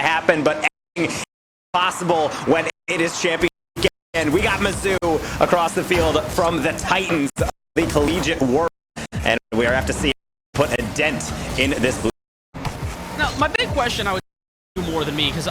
happen, but anything is possible when it is champion. And we got MIZZOU across the field from the Titans of the collegiate world, and we have to see put a dent in this. Now, my big question, I would do more than me, because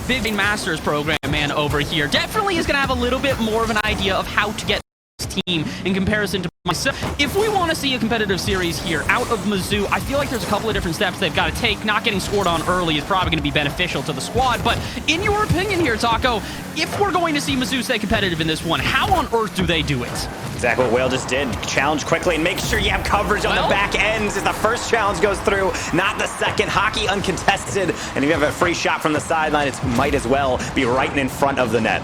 Big Masters program man over here definitely is going to have a little bit more of an idea of how to get this team in comparison to myself. If we want to see a competitive series here out of MIZZOU, I feel like there's a couple of different steps they've got to take. Not getting scored on early is probably going to be beneficial to the squad, but in your opinion here, Taco, if we're going to see MIZZOU stay competitive in this one, how on earth do they do it? Exactly what Whale just did. Challenge quickly and make sure you have coverage on the back ends as the first challenge goes through, not the second. Hockey uncontested, and if you have a free shot from the sideline, it might as well be right in front of the net.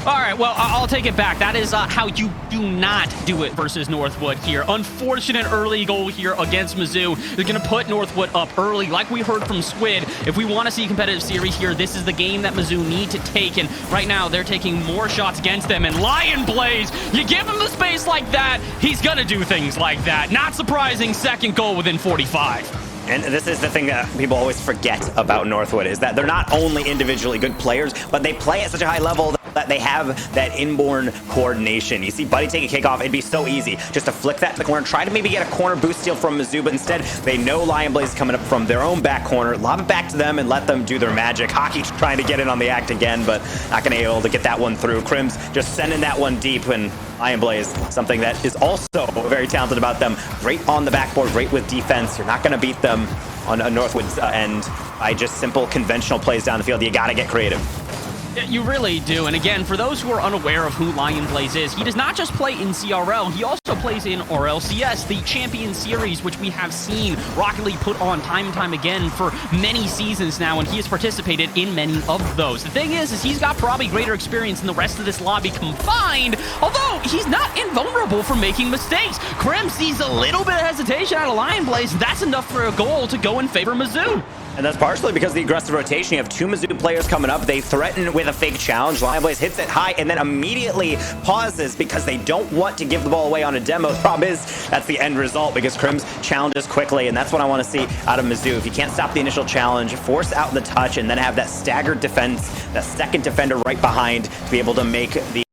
All right, well, I'll take it back. That is how you do not do it versus Northwood here. Unfortunate early goal here against MIZZOU. They're going to put Northwood up early. Like we heard from Squid, if we want to see a competitive series here, this is the game that MIZZOU need to take. And right now, they're taking more shots against them. And Lion Blaze, you give him the space like that, he's going to do things like that. Not surprising, second goal within 45. And this is the thing that people always forget about Northwood, is that they're not only individually good players, but they play at such a high level that they have that inborn coordination. You see Buddy take a kickoff, it'd be so easy just to flick that to the corner, try to maybe get a corner boost steal from MIZZOU, but instead they know Lion Blaze is coming up from their own back corner, lob it back to them and let them do their magic. Hockey trying to get in on the act again, but not going to be able to get that one through. Crims just sending that one deep, and Lion Blaze, something that is also very talented about them. Great on the backboard, great with defense. You're not going to beat them on a Northwood's end by just simple conventional plays down the field. You got to get creative. You really do. And again, for those who are unaware of who Lion Blaze is, he does not just play in CRL, he also plays in RLCS, the Champion Series, which we have seen Rocket League put on time and time again for many seasons now, and he has participated in many of those. The thing is he's got probably greater experience than the rest of this lobby combined, although he's not invulnerable for making mistakes. Krem sees a little bit of hesitation out of Lion Blaze. That's enough for a goal to go in favor of MIZZOU. And that's partially because of the aggressive rotation. You have two MIZZOU players coming up. They threaten with a fake challenge. Lion Blaze hits it high and then immediately pauses because they don't want to give the ball away on a demo. The problem is that's the end result because Crims challenges quickly, and that's what I want to see out of MIZZOU. If you can't stop the initial challenge, force out the touch, and then have that staggered defense, that second defender right behind to be able to make the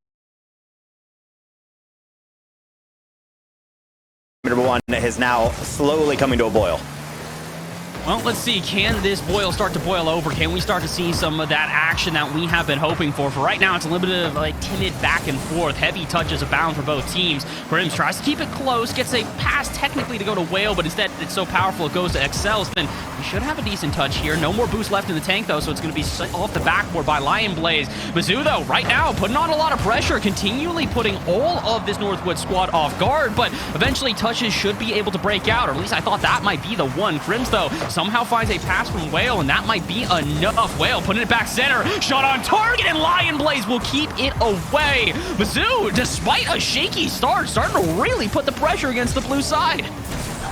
number one is now slowly coming to a boil. Well, let's see. Can this boil start to boil over? Can we start to see some of that action that we have been hoping for? For right now, it's a little bit of like timid back and forth. Heavy touches abound for both teams. Grims tries to keep it close, gets a pass technically to go to Whale, but instead it's so powerful it goes to Excels. Then we should have a decent touch here. No more boost left in the tank, though, so it's going to be off the backboard by Lion Blaze. MIZZOU, though, right now, putting on a lot of pressure, continually putting all of this Northwood squad off guard, but eventually touches should be able to break out, or at least I thought that might be the one. Grims, though, somehow finds a pass from Whale, and that might be enough. Whale putting it back center, shot on target, and Lion Blaze will keep it away. MIZZOU, despite a shaky start, starting to really put the pressure against the blue side.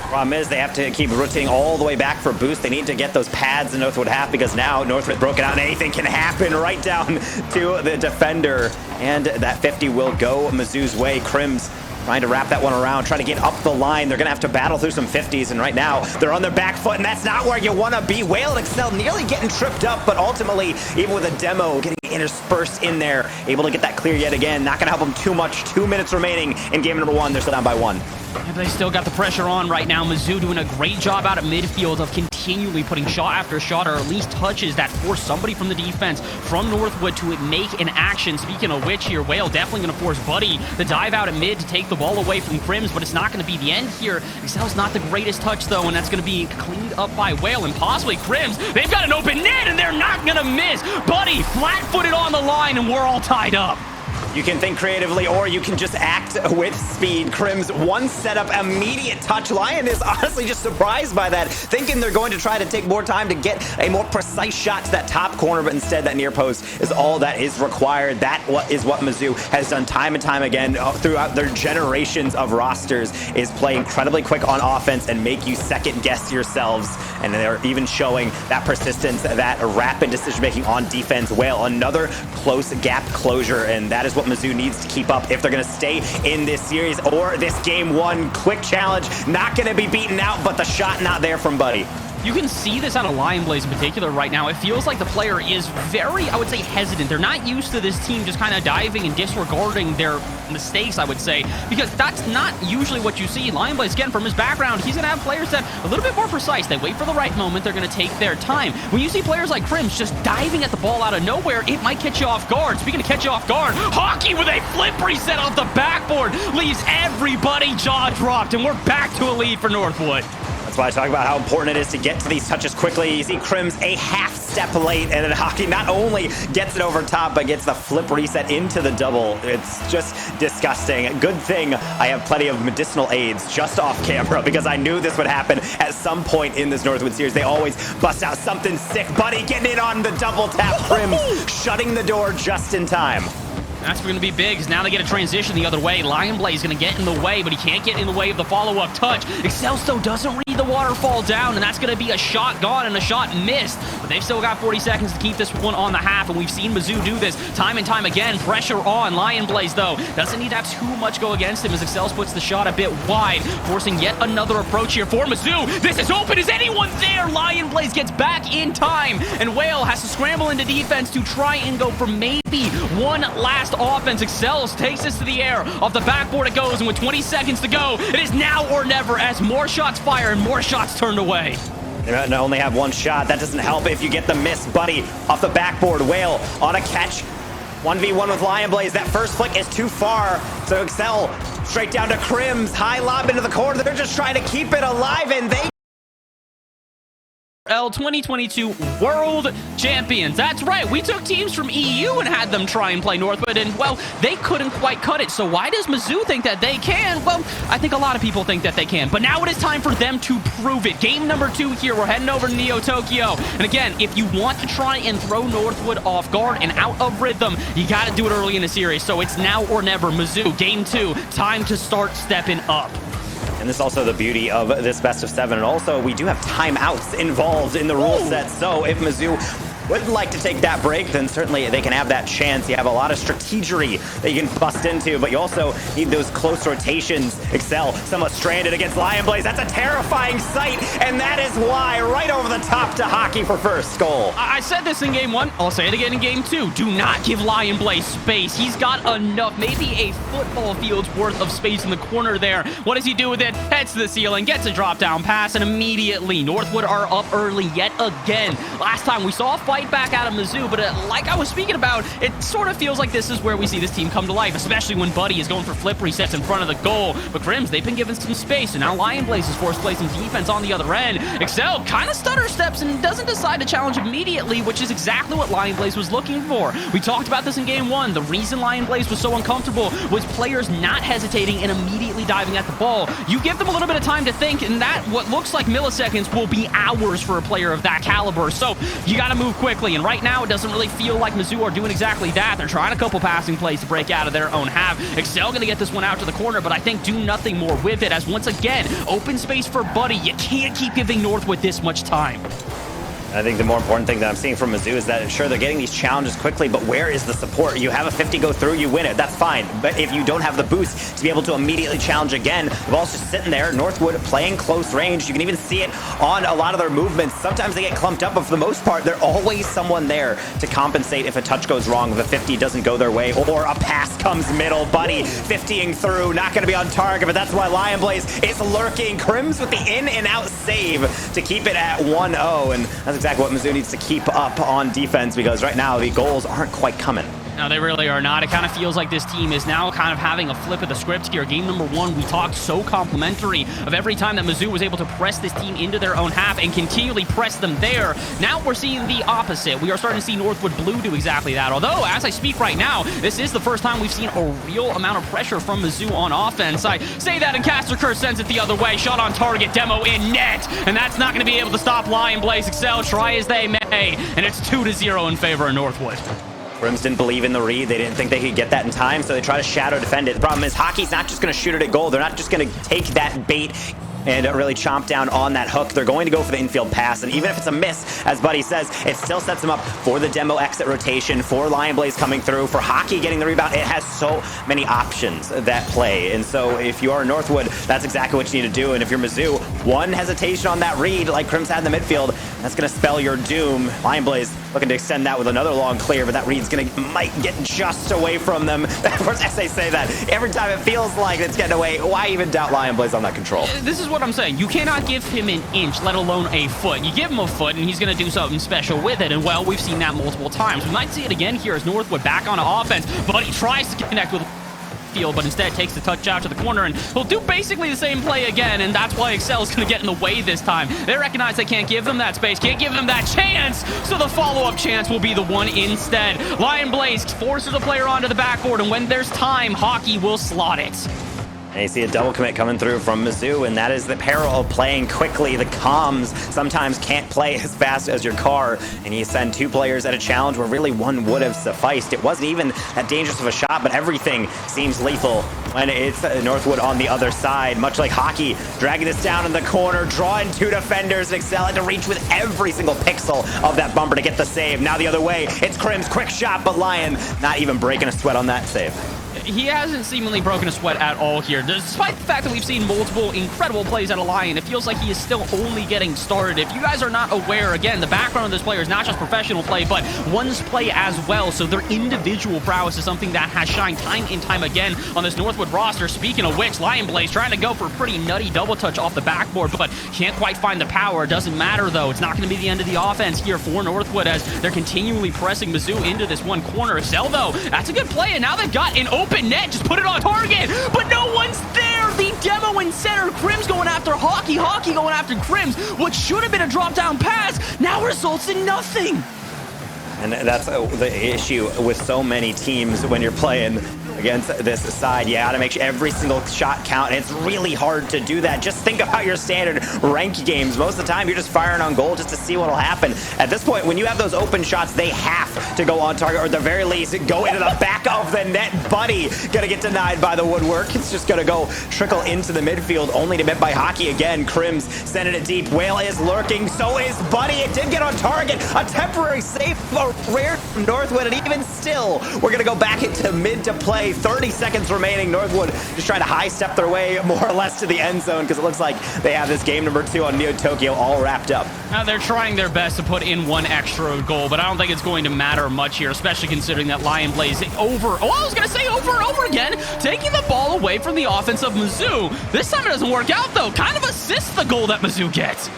Problem is they have to keep rotating all the way back for boost. They need to get those pads in Northwood half because now Northwood broken out and anything can happen right down to the defender. And that 50 will go MIZZOU's way. Crims trying to wrap that one around, trying to get up the line. They're going to have to battle through some 50s, and right now they're on their back foot, and that's not where you want to be. Whale and Excel nearly getting tripped up, but ultimately, even with a demo getting interspersed in there, able to get that clear yet again. Not going to help them too much. 2 minutes remaining in game number 1. They're still down by 1. Yeah, but they still got the pressure on right now. MIZZOU doing a great job out at midfield of continually putting shot after shot, or at least touches that force somebody from the defense from Northwood to make an action. Speaking of which here, Whale definitely going to force Buddy to dive out at mid to take the ball away from Crims, but it's not going to be the end here. Excel's not the greatest touch, though, and that's going to be cleaned up by Whale and possibly Crims. They've got an open net, and they're not going to miss. Buddy flat-footed on the line, and we're all tied up. You can think creatively, or you can just act with speed. Crims, one setup, immediate touch. Lion is honestly just surprised by that, thinking they're going to try to take more time to get a more precise shot to that top corner, but instead that near post is all that is required. That is what MIZZOU has done time and time again throughout their generations of rosters, is play incredibly quick on offense and make you second guess yourselves. And they're even showing that persistence, that rapid decision-making on defense. Whale, another close gap closure, and that is what MIZZOU needs to keep up if they're going to stay in this series or this game 1. Quick challenge, not going to be beaten out, but the shot not there from Buddy. You can see this out of Lion Blaze in particular right now. It feels like the player is very, I would say, hesitant. They're not used to this team just kind of diving and disregarding their mistakes, I would say, because that's not usually what you see. Lion Blaze, again, from his background, he's going to have players that are a little bit more precise. They wait for the right moment. They're going to take their time. When you see players like Crims just diving at the ball out of nowhere, it might catch you off guard. Speaking of catch you off guard, Hockey with a flip reset off the backboard leaves everybody jaw dropped, and we're back to a lead for Northwood. That's why I talk about how important it is to get to these touches quickly. You see Crims a half step late, and then Hockey not only gets it over top, but gets the flip reset into the double. It's just disgusting. Good thing I have plenty of medicinal aids just off camera, because I knew this would happen at some point in this Northwood series. They always bust out something sick. Buddy getting in on the double tap. Crims shutting the door just in time. That's going to be big, because now they get a transition the other way. Lion Blaze is going to get in the way, but he can't get in the way of the follow-up touch. Excelsto doesn't read the waterfall down, and that's going to be a shot gone and a shot missed. But they've still got 40 seconds to keep this one on the half, and we've seen MIZZOU do this time and time again. Pressure on. Lion Blaze, though, doesn't need to have too much go against him as Excels puts the shot a bit wide, forcing yet another approach here for MIZZOU. This is open. Is anyone there? Lion Blaze gets back in time, and Whale has to scramble into defense to try and go for maybe one last offense. Excels takes this to the air. Off the backboard it goes, and with 20 seconds to go, it is now or never as more shots fire and more shots turned away. They only have one shot. That doesn't help if you get the miss. Buddy off the backboard. Whale on a catch. 1v1 with Lion Blaze. That first flick is too far. So Excel straight down to Crims. High lob into the corner. They're just trying to keep it alive, and they 2022 World Champions. That's right. We took teams from EU and had them try and play Northwood, and, well, they couldn't quite cut it. So why does MIZZOU think that they can? Well, I think a lot of people think that they can. But now it is time for them to prove it. Game number 2 here. We're heading over to Neo Tokyo. And again, if you want to try and throw Northwood off guard and out of rhythm, you got to do it early in the series. So it's now or never. MIZZOU, game 2. Time to start stepping up. And this is also the beauty of this best of 7. And also, we do have timeouts involved in the rule set. So if MIZZOU would like to take that break, then certainly they can have that chance. You have a lot of strategery that you can bust into, but you also need those close rotations. Excel somewhat stranded against Lion Blaze. That's a terrifying sight, and that is why right over the top to Hockey for first goal. I said this in game 1. I'll say it again in game 2. Do not give Lion Blaze space. He's got enough, maybe a football field's worth of space in the corner there. What does he do with it? Heads to the ceiling, gets a drop down pass, and immediately Northwood are up early yet again. Last time we saw a fight back out of MIZZOU, but like I was speaking about, it sort of feels like this is where we see this team come to life, especially when Buddy is going for flip resets in front of the goal. But Crims, they've been given some space, and now Lion Blaze is forced to play some defense on the other end. Excel kind of stutter steps and doesn't decide to challenge immediately, which is exactly what Lion Blaze was looking for. We talked about this in game 1. The reason Lion Blaze was so uncomfortable was players not hesitating and immediately diving at the ball. You give them a little bit of time to think, and that, what looks like milliseconds, will be hours for a player of that caliber. So you got to move quickly, and right now it doesn't really feel like MIZZOU are doing exactly that. They're trying a couple passing plays to break out of their own half. Excel going to get this one out to the corner, but I think do nothing more with it, as once again, open space for Buddy. You can't keep giving Northwood this much time. I think the more important thing that I'm seeing from MIZZOU is that, sure, they're getting these challenges quickly, but where is the support? You have a 50 go through, you win it, that's fine. But if you don't have the boost to be able to immediately challenge again, the ball's just sitting there. Northwood playing close range. You can even see it on a lot of their movements. Sometimes they get clumped up, but for the most part, there's always someone there to compensate if a touch goes wrong, if a 50 doesn't go their way, or a pass comes middle. Buddy 50ing through, not going to be on target, but that's why Lion Blaze is lurking. Crims with the in and out save to keep it at 1-0, and that's exactly what MIZZOU needs to keep up on defense, because right now the goals aren't quite coming. No, they really are not. It kind of feels like this team is now kind of having a flip of the script here. Game number 1, we talked so complimentary of every time that MIZZOU was able to press this team into their own half and continually press them there. Now we're seeing the opposite. We are starting to see Northwood Blue do exactly that. Although, as I speak right now, this is the first time we've seen a real amount of pressure from MIZZOU on offense. I say that, and Caster Curse sends it the other way. Shot on target, demo in net, and that's not going to be able to stop Lion Blaze. Excel try as they may, and it's 2-0 in favor of Northwood. Crims didn't believe in the read. They didn't think they could get that in time, so they try to shadow defend it. The problem is Hockey's not just going to shoot it at goal. They're not just going to take that bait and really chomp down on that hook. They're going to go for the infield pass, and even if it's a miss, as Buddy says, it still sets them up for the demo exit rotation, for Lion Blaze coming through, for Hockey getting the rebound. It has so many options that play, and so if you are Northwood, that's exactly what you need to do. And if you're MIZZOU, one hesitation on that read, like Crims had in the midfield, that's going to spell your doom. Lion Blaze looking to extend that with another long clear, but that read's might get just away from them. Of course, as they say that, every time it feels like it's getting away, why even doubt Lion Blaze on that control? This is what I'm saying. You cannot give him an inch, let alone a foot. You give him a foot, and he's going to do something special with it. And, well, we've seen that multiple times. We might see it again here as Northwood back on offense, but he tries to connect with field, but instead takes the touch out to the corner, and he'll do basically the same play again, and that's why Excel's going to get in the way this time. They recognize they can't give them that space, can't give them that chance, so the follow-up chance will be the one instead. Lion Blaze forces a player onto the backboard, and when there's time, Hockey will slot it. And you see a double commit coming through from MIZZOU, and that is the peril of playing quickly. The comms sometimes can't play as fast as your car, and you send two players at a challenge where really one would have sufficed. It wasn't even that dangerous of a shot, but everything seems lethal when it's Northwood on the other side. Much like Hockey, dragging this down in the corner, drawing two defenders, and Excel had to reach with every single pixel of that bumper to get the save. Now the other way, it's Crims, quick shot, but Lion not even breaking a sweat on that save. He hasn't seemingly broken a sweat at all here. Despite the fact that we've seen multiple incredible plays out of Lion, it feels like he is still only getting started. If you guys are not aware, again, the background of this player is not just professional play, but one's play as well. So their individual prowess is something that has shined time and time again on this Northwood roster. Speaking of which, Lion Blaze trying to go for a pretty nutty double touch off the backboard, but can't quite find the power. Doesn't matter, though. It's not going to be the end of the offense here for Northwood as they're continually pressing MIZZOU into this one corner. Excel, though, that's a good play, and now they've got an open net. Just put it on target, but no one's there. The demo in center. Crims going after Hockey. Hockey going after Crims. What should have been a drop-down pass now results in nothing. And that's the issue with so many teams when you're playing against this side. You gotta make sure every single shot count, and it's really hard to do that. Just think about your standard ranked games. Most of the time, you're just firing on goal just to see what'll happen. At this point, when you have those open shots, they have to go on target, or at the very least, go into the back of the net. Buddy gonna get denied by the woodwork. It's just gonna go trickle into the midfield, only to met by Hockey again. Crims sending it deep. Whale is lurking, so is Buddy. It did get on target. A temporary save, a rare from Northwood, and even still, we're gonna go back into mid to play. 30 seconds remaining. Northwood just trying to high step their way more or less to the end zone because it looks like they have this game number 2 on Neo Tokyo all wrapped up. Now they're trying their best to put in one extra goal, but I don't think it's going to matter much here, especially considering that Lion Blaze over and over again, taking the ball away from the offense of MIZZOU. This time it doesn't work out, though. Kind of assists the goal that MIZZOU gets.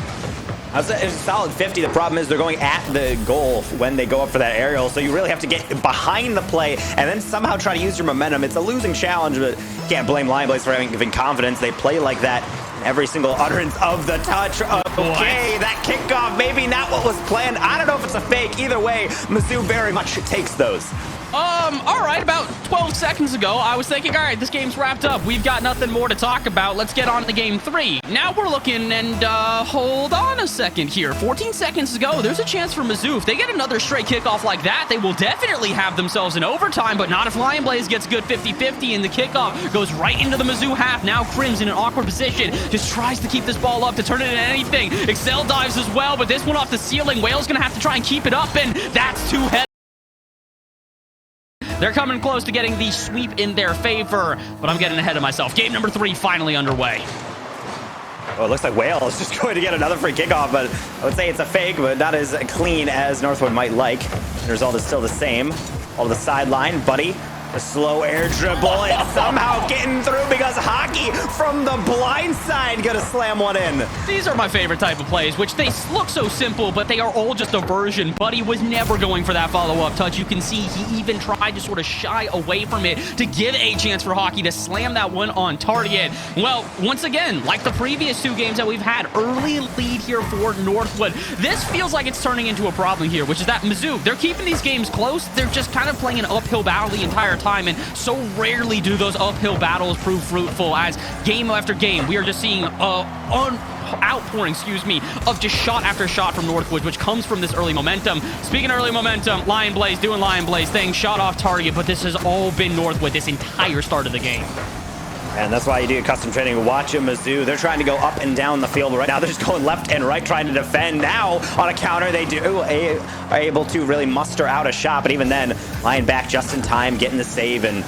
It's a solid 50. The problem is they're going at the goal when they go up for that aerial, so you really have to get behind the play and then somehow try to use your momentum. It's a losing challenge, but can't blame Lion Blaze for having confidence. They play like that in every single utterance of the touch. Okay, that kickoff, maybe not what was planned. I don't know if it's a fake. Either way, MIZZOU very much takes those. All right, about 12 seconds ago, I was thinking, all right, this game's wrapped up. We've got nothing more to talk about. Let's get on to game 3. Now we're looking, and hold on a second here. 14 seconds ago, there's a chance for MIZZOU. If they get another straight kickoff like that, they will definitely have themselves an overtime, but not if Lion Blaze gets good 50-50, and the kickoff goes right into the MIZZOU half. Now Crims in an awkward position, just tries to keep this ball up to turn it into anything. Excel dives as well, but this one off the ceiling. Whale's going to have to try and keep it up, and that's too heavy. They're coming close to getting the sweep in their favor, but I'm getting ahead of myself. Game number 3 finally underway. Well, it looks like Whale is just going to get another free kickoff, but I would say it's a fake, but not as clean as Northwood might like. The result is still the same. All to the sideline, Buddy. A slow air dribble and somehow getting through because Hockey from the blind side gonna slam one in. These are my favorite type of plays, which they look so simple, but they are all just a version. Buddy was never going for that follow-up touch. You can see he even tried to sort of shy away from it to give a chance for Hockey to slam that one on target. Well, once again, like the previous 2 games that we've had, early lead here for Northwood. This feels like it's turning into a problem here, which is that MIZZOU, they're keeping these games close. They're just kind of playing an uphill battle the entire time, and so rarely do those uphill battles prove fruitful as game after game we are just seeing outpouring, of just shot after shot from Northwood, which comes from this early momentum. Speaking of early momentum, Lion Blaze doing Lion Blaze things, shot off target, but this has all been Northwood this entire start of the game. And that's why you do custom training. Watch a MIZZOU. They're trying to go up and down the field, but right now they're just going left and right trying to defend. Now, on a counter, they are able to really muster out a shot, but even then, lying back just in time, getting the save, and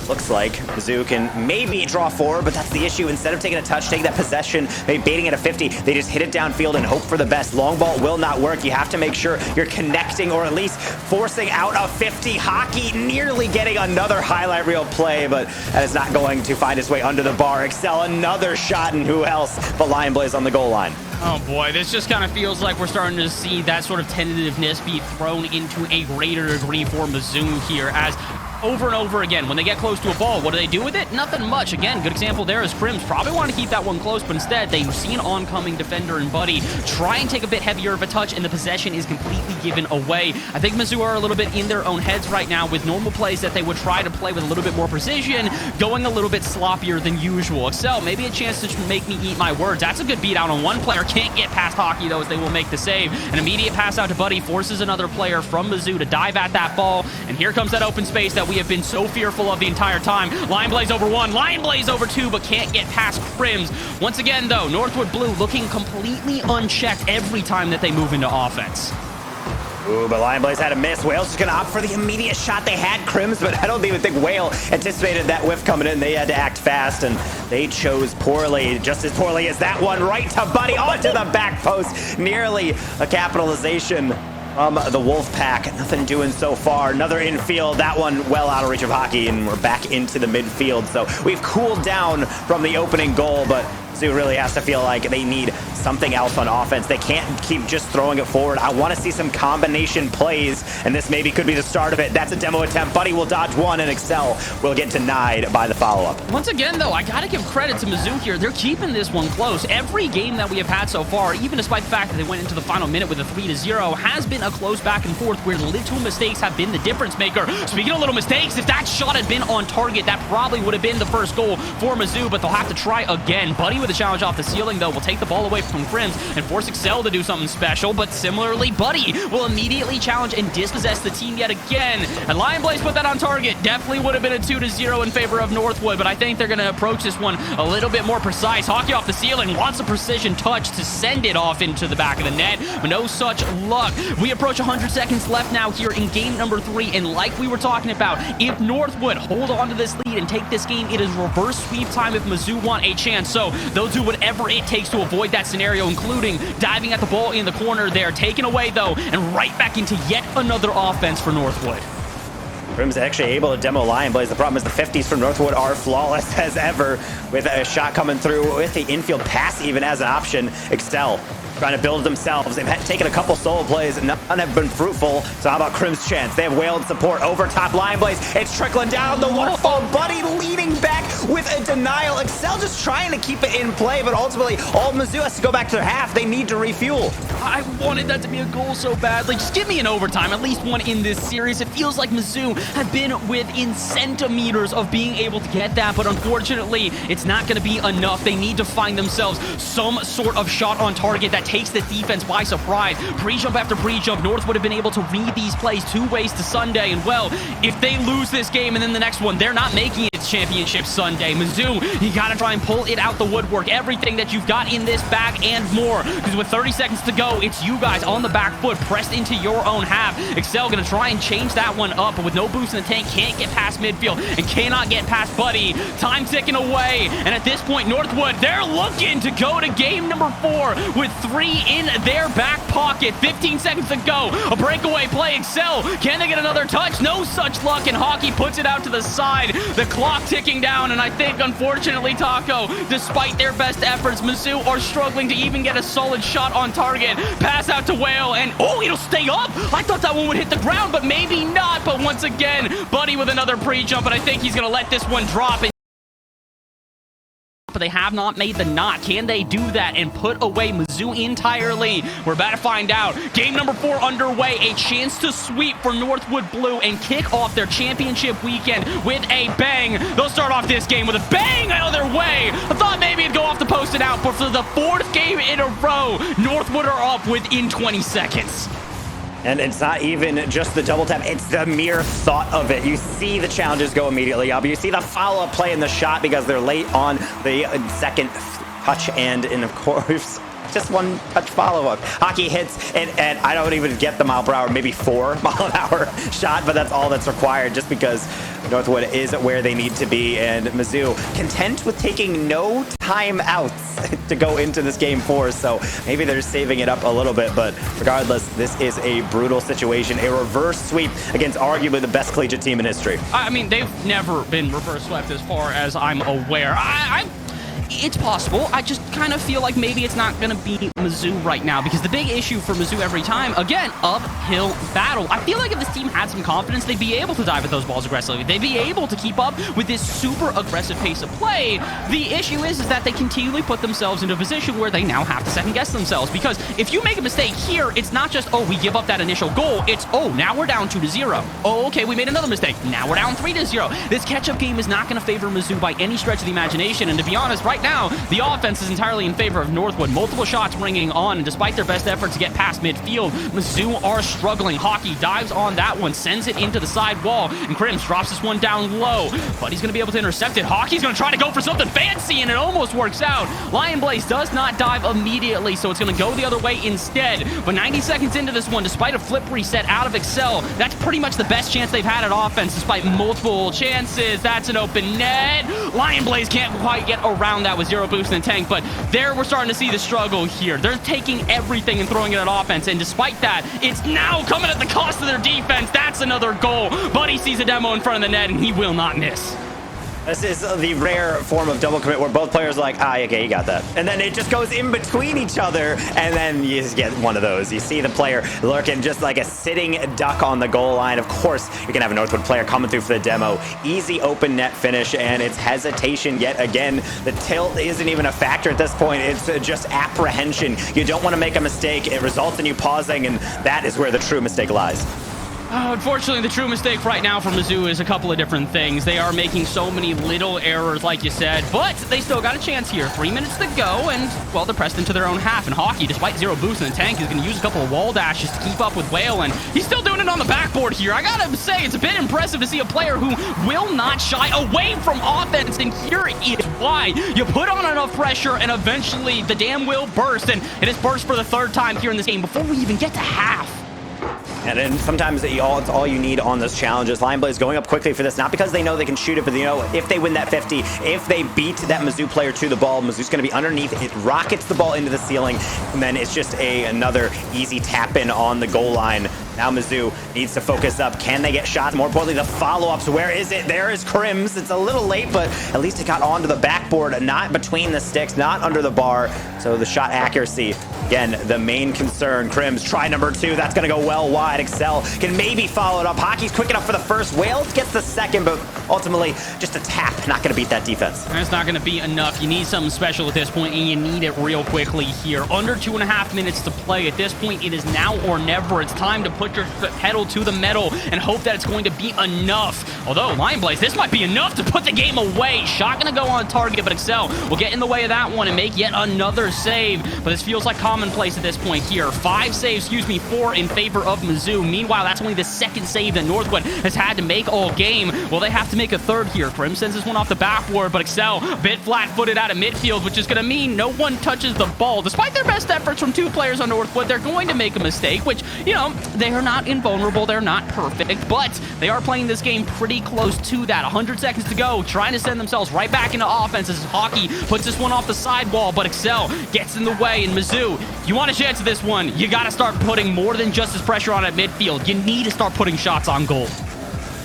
looks like MIZZOU can maybe draw forward, but that's the issue. Instead of taking a touch, taking that possession, maybe baiting at a 50, they just hit it downfield and hope for the best. Long ball will not work. You have to make sure you're connecting or at least forcing out a 50. Hockey nearly getting another highlight reel play, but that is not going to find its way under the bar. Excel, another shot, and who else but Lion Blaze on the goal line. Oh boy, this just kind of feels like we're starting to see that sort of tentativeness be thrown into a greater degree for MIZZOU here, as over and over again, when they get close to a ball, what do they do with it? Nothing much. Again, good example there is Crims. Probably want to keep that one close, but instead they see an oncoming defender and Buddy try and take a bit heavier of a touch, and the possession is completely given away. I think MIZZOU are a little bit in their own heads right now with normal plays that they would try to play with a little bit more precision, going a little bit sloppier than usual. Excel, maybe a chance to make me eat my words. That's a good beat out on one player. Can't get past Hockey, though, as they will make the save. An immediate pass out to Buddy forces another player from MIZZOU to dive at that ball, and here comes that open space that we have been so fearful of the entire time. Lion Blaze over one, Lion Blaze over two, but can't get past Crims. Once again, though, Northwood Blue looking completely unchecked every time that they move into offense. Ooh, but Lion Blaze had a miss. Whale's just going to opt for the immediate shot. They had Crims, but I don't even think Whale anticipated that whiff coming in. They had to act fast, and they chose poorly, just as poorly as that one. Right to Buddy, onto the back post. Nearly a capitalization from the Wolfpack. Nothing doing so far. Another infield. That one well out of reach of Hockey, and we're back into the midfield. So we've cooled down from the opening goal, but MIZZOU really has to feel like they need something else on offense. They can't keep just throwing it forward. I want to see some combination plays, and this maybe could be the start of it. That's a demo attempt. Buddy will dodge one, and Excel will get denied by the follow-up. Once again, though, I got to give credit to MIZZOU here. They're keeping this one close. Every game that we have had so far, even despite the fact that they went into the final minute with a 3-0, has been a close back and forth where little mistakes have been the difference maker. Speaking of little mistakes, if that shot had been on target, that probably would have been the first goal for MIZZOU, but they'll have to try again. Buddy with a challenge off the ceiling, though, will take the ball away from Crims and force Excel to do something special, but similarly, Buddy will immediately challenge and dispossess the team yet again. And Lion Blaze put that on target. Definitely would have been a 2-0 in favor of Northwood, but I think they're going to approach this one a little bit more precise. Hockey off the ceiling wants a precision touch to send it off into the back of the net, but no such luck. We approach 100 seconds left now here in game number 3, and like we were talking about, if Northwood hold on to this lead and take this game, it is reverse sweep time if MIZZOU want a chance. So they'll do whatever it takes to avoid that scenario, including diving at the ball in the corner there. Taken away, though, and right back into yet another offense for Northwood. Crims actually able to demo Lion Blaze. The problem is the 50s from Northwood are flawless as ever, with a shot coming through with the infield pass even as an option. Excel trying to build themselves. They've taken a couple solo plays and none have been fruitful. So how about Crims' chance? They have whaled support over top. Lion Blaze, it's trickling down the waterfall. Buddy leading back with a denial. Excel just trying to keep it in play, but ultimately all MIZZOU has to go back to their half. They need to refuel. I wanted that to be a goal so badly. Just give me an overtime, at least one in this series. It feels like MIZZOU have been within centimeters of being able to get that, but unfortunately, it's not going to be enough. They need to find themselves some sort of shot on target that takes the defense by surprise. Pre-jump after pre-jump, North would have been able to read these plays two ways to Sunday, and well, if they lose this game and then the next one, they're not making it championship Sunday. MIZZOU, you gotta try and pull it out the woodwork. Everything that you've got in this bag and more, because with 30 seconds to go, it's you guys on the back foot, pressed into your own half. Excel gonna try and change that one up, but with no boost in the tank, can't get past midfield and cannot get past Buddy. Time ticking away, and at this point, Northwood, they're looking to go to game number 4 with 3 in their back pocket. 15 seconds to go. A breakaway play. Excel, can they get another touch? No such luck, and Hockey puts it out to the side. The clock ticking down, and I think, unfortunately, Taco, despite their best efforts, MIZZOU are struggling to even get a solid shot on target. Pass out to Whale, and oh, it'll stay up. I thought that one would hit the ground, but maybe not. But once again, Buddy with another pre-jump, and I think he's going to let this one drop. But they have not made the knot. Can they do that and put away MIZZOU entirely? We're about to find out. Game number 4 underway. A chance to sweep for Northwood Blue and kick off their championship weekend with a bang. They'll start off this game with a bang other way. I thought maybe it'd go off the post and out, but for the 4th game in a row, Northwood are up within 20 seconds. And it's not even just the double tap, it's the mere thought of it. You see the challenges go immediately up. You see the follow-up play in the shot because they're late on the second touch, and of course, just one touch follow-up. Hockey hits, and I don't even get the mile per hour, maybe 4 mile an hour shot, but that's all that's required just because Northwood is where they need to be, and MIZZOU content with taking no timeouts to go into this game 4, so maybe they're saving it up a little bit, but regardless, this is a brutal situation. A reverse sweep against arguably the best collegiate team in history. I mean, they've never been reverse swept as far as I'm aware. It's possible. I just kind of feel like maybe it's not going to be MIZZOU right now, because the big issue for MIZZOU every time, again, uphill battle. I feel like if this team had some confidence, they'd be able to dive at those balls aggressively. They'd be able to keep up with this super aggressive pace of play. The issue is that they continually put themselves into a position where they now have to second guess themselves, because if you make a mistake here, it's not just, oh, we give up that initial goal. It's, oh, now we're down 2-0. Oh, okay, we made another mistake. Now we're down 3-0. This catch-up game is not going to favor MIZZOU by any stretch of the imagination, and to be honest, right now, the offense is entirely in favor of Northwood. Multiple shots ringing on, and despite their best effort to get past midfield, MIZZOU are struggling. Hockey dives on that one, sends it into the side wall, and Crims drops this one down low, but he's going to be able to intercept it. Hockey's going to try to go for something fancy, and it almost works out. Lion Blaze does not dive immediately, so it's going to go the other way instead, but 90 seconds into this one, despite a flip reset out of Excel, that's pretty much the best chance they've had at offense, despite multiple chances. That's an open net. Lion Blaze can't quite get around that with 0 boost in the tank, but there we're starting to see the struggle here. They're taking everything and throwing it at offense, and despite that, it's now coming at the cost of their defense. That's another goal. Buddy sees a demo in front of the net, and he will not miss. This is the rare form of double commit where both players are like, okay, you got that. And then it just goes in between each other, and then you just get one of those. You see the player lurking just like a sitting duck on the goal line. Of course, you can have a Northwood player coming through for the demo. Easy open net finish, and it's hesitation yet again. The tilt isn't even a factor at this point. It's just apprehension. You don't want to make a mistake. It results in you pausing, and that is where the true mistake lies. Unfortunately, the true mistake right now for MIZZOU is a couple of different things. They are making so many little errors, like you said, but they still got a chance here. 3 minutes to go, and, well, they're pressed into their own half. And Hockey, despite 0 boost in the tank, is going to use a couple of wall dashes to keep up with Whale, and he's still doing it on the backboard here. I gotta say, it's a bit impressive to see a player who will not shy away from offense, and here is why. You put on enough pressure, and eventually the dam will burst, and it has burst for the 3rd time here in this game before we even get to half. And then sometimes it's all you need on those challenges. Lion Blaze going up quickly for this, not because they know they can shoot it, but they know if they win that 50, if they beat that MIZZOU player to the ball, MIZZOU's going to be underneath. It rockets the ball into the ceiling, and then it's just another easy tap in on the goal line. Now MIZZOU needs to focus up. Can they get shots? More importantly, the follow-ups. Where is it? There is Crims. It's a little late, but at least it got onto the backboard, not between the sticks, not under the bar. So the shot accuracy, again, the main concern. Crims, try number 2. That's going to go well wide. Excel can maybe follow it up. Hockey's quick enough for the first. Wales gets the second, but ultimately just a tap. Not going to beat that defense. That's not going to be enough. You need something special at this point, and you need it real quickly here. Under 2.5 minutes to play. At this point, it is now or never. It's time to put your pedal to the metal and hope that it's going to be enough. Although, Lion Blaze, this might be enough to put the game away. Shot going to go on target, but Excel will get in the way of that one and make yet another save. But this feels like commonplace at this point here. 5 saves, 4 in favor of MIZZOU. Meanwhile, that's only the 2nd save that Northwood has had to make all game. Well, they have to make a 3rd here. Crim sends this one off the backboard, but Excel a bit flat-footed out of midfield, which is going to mean no one touches the ball. Despite their best efforts from 2 players on Northwood, they're going to make a mistake, which, you know, they are not invulnerable. They're not perfect, but they are playing this game pretty close to that. 100 seconds to go, trying to send themselves right back into offense as Hockey puts this one off the sidewall, but Excel gets in the way, and MIZZOU, you want a chance at this one, you got to start putting more than just this pressure on at midfield. You need to start putting shots on goal.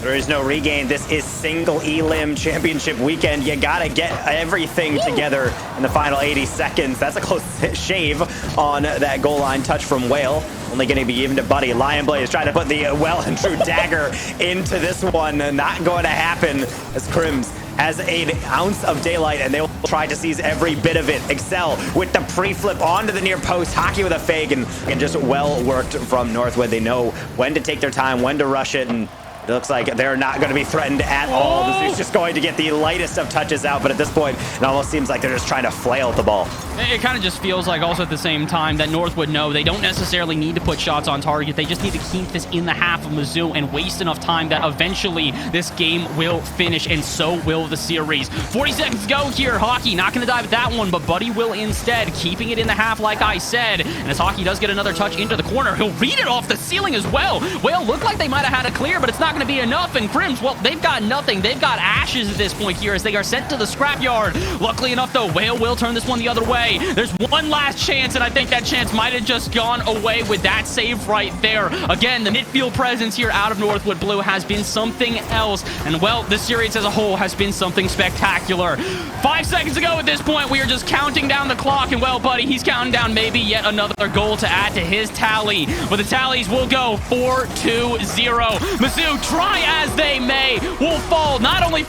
There is no regain. This is single elim championship weekend. You gotta get everything together in the final 80 seconds. That's a close shave on that goal line touch from Whale. Only going to be given to Buddy. Lion Blaze trying to put the well and true dagger into this one. Not going to happen as Crims has an ounce of daylight, and they will try to seize every bit of it. Excel with the pre-flip onto the near post. Hockey with a fake, and just well worked from Northwood. They know when to take their time, when to rush it, and it looks like they're not going to be threatened at all. This is just going to get the lightest of touches out, but at this point, it almost seems like they're just trying to flail at the ball. It kind of just feels like also at the same time that Northwood know they don't necessarily need to put shots on target. They just need to keep this in the half of MIZZOU and waste enough time that eventually this game will finish, and so will the series. 40 seconds to go here. Hockey not going to dive at that one, but Buddy will instead, keeping it in the half like I said. And as Hockey does get another touch into the corner, he'll read it off the ceiling as well. Whale looked like they might have had a clear, but it's not going to be enough. And Crims, well, they've got nothing. They've got ashes at this point here as they are sent to the scrapyard. Luckily enough, though, Whale will turn this one the other way. There's one last chance, and I think that chance might have just gone away with that save right there. Again, the midfield presence here out of Northwood Blue has been something else. And, well, the series as a whole has been something spectacular. 5 seconds ago at this point, we are just counting down the clock. And, well, Buddy, he's counting down maybe yet another goal to add to his tally. But the tallies will go 4-2-0. MIZZOU, try as they may, will fall not only